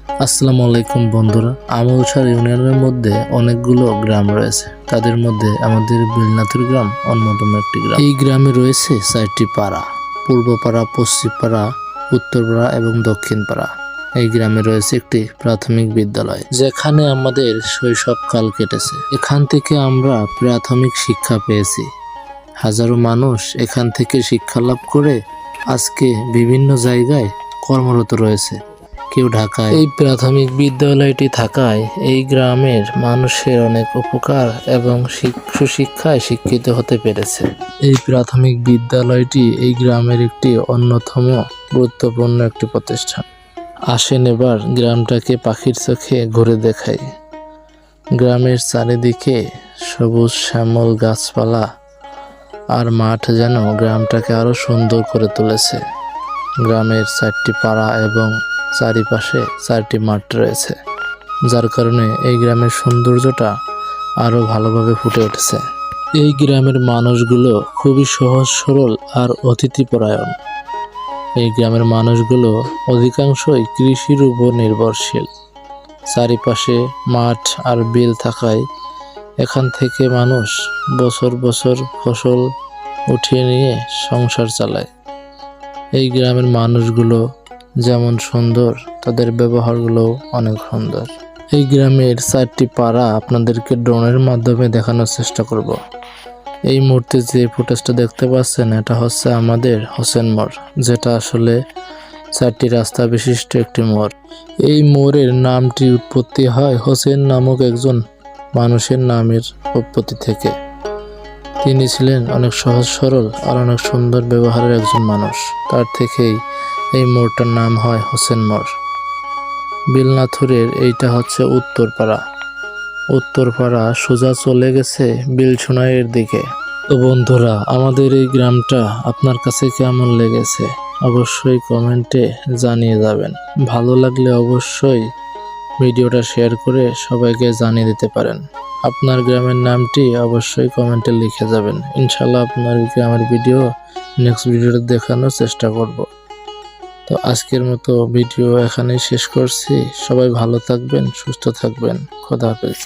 আসসালামু আলাইকুম বন্ধুরা। আমলসার ইউনিয়নের মধ্যে অনেকগুলো গ্রাম রয়েছে। তাদের মধ্যে আমাদের বিলনাথুর গ্রাম অন্যতম একটি গ্রাম। এই গ্রামে রয়েছে 4টি পাড়া: পূর্বপাড়া, পশ্চিমপাড়া, উত্তরপাড়া এবং দক্ষিণপাড়া। এই গ্রামে রয়েছে একটি প্রাথমিক বিদ্যালয়, যেখানে আমাদের শৈশবকাল কেটেছে। এখান থেকে আমরা প্রাথমিক শিক্ষা পেয়েছি। হাজারো মানুষ এখান থেকে শিক্ষা লাভ করে আজকে বিভিন্ন জায়গায় কর্মরত রয়েছে, কেউ ঢাকায়। এই প্রাথমিক বিদ্যালয়টি থাকায় এই গ্রামের মানুষের অনেক উপকার এবং সুশিক্ষায় শিক্ষিত হতে পেরেছে। এই প্রাথমিক বিদ্যালয়টি এই গ্রামের একটি অন্যতম গুরুত্বপূর্ণ একটি প্রতিষ্ঠান। আসেন এবার গ্রামটাকে পাখির চোখে ঘুরে দেখাই। গ্রামের চারিদিকে সবুজ শ্যামল গাছপালা আর মাঠ যেন গ্রামটাকে আরো সুন্দর করে তুলেছে। গ্রামের 4টি পাড়া এবং চারিপাশে 4টি মাঠ রয়েছে, যার কারণে এই গ্রামের সৌন্দর্যটা আরো ভালোভাবে ফুটে উঠেছে। এই গ্রামের মানুষগুলো খুবই সহজ সরল আর অতিথিপরায়ণ। এই গ্রামের মানুষগুলো অধিকাংশই কৃষির উপর নির্ভরশীল। চারিপাশে মাঠ আর বিল থাকায় এখান থেকে মানুষ বছর বছর ফসল উঠিয়ে নিয়ে সংসার চালায়। এই গ্রামের মানুষগুলো যেমন সুন্দর, তাদের ব্যবহারগুলোও অনেক সুন্দর। এই গ্রামের 4টি পাড়া আপনাদেরকে ড্রোনের মাধ্যমে দেখানোর চেষ্টা করব। এই মুহূর্তে যে ফুটেজটা দেখতে পাচ্ছেন, এটা হচ্ছে আমাদের হোসেন মোড়, যেটা আসলে 4টি রাস্তা বিশিষ্ট একটি মোড়। এই মোড়ের নামটি উৎপত্তি হয় হোসেন নামক একজন মানুষের নামের উৎপত্তি থেকে। তিনি ছিলেন অনেক সহজ সরল আর অনেক সুন্দর ব্যবহারের একজন মানুষ। তার থেকেই এই মোড়টার নাম হয় হোসেন মোড়। বিলনাথুরের এইটা হচ্ছে উত্তরপাড়া। উত্তরপাড়া সোজা চলে গেছে বিলছুনাইয়ের দিকে। তো বন্ধুরা, আমাদের এই গ্রামটা আপনার কাছে কেমন লেগেছে অবশ্যই কমেন্টে জানিয়ে যাবেন। ভালো লাগলে অবশ্যই ভিডিওটা শেয়ার করে সবাইকে জানিয়ে দিতে পারেন। আপনার গ্রামের নামটি অবশ্যই কমেন্টে লিখে যাবেন। ইনশাল্লাহ আপনার গ্রামের ভিডিও নেক্সট ভিডিওতে দেখানোর চেষ্টা করব। তো আজকের মতো ভিডিও এখানেই শেষ করছি। সবাই ভালো থাকবেন, সুস্থ থাকবেন। খোদা হাফেজ।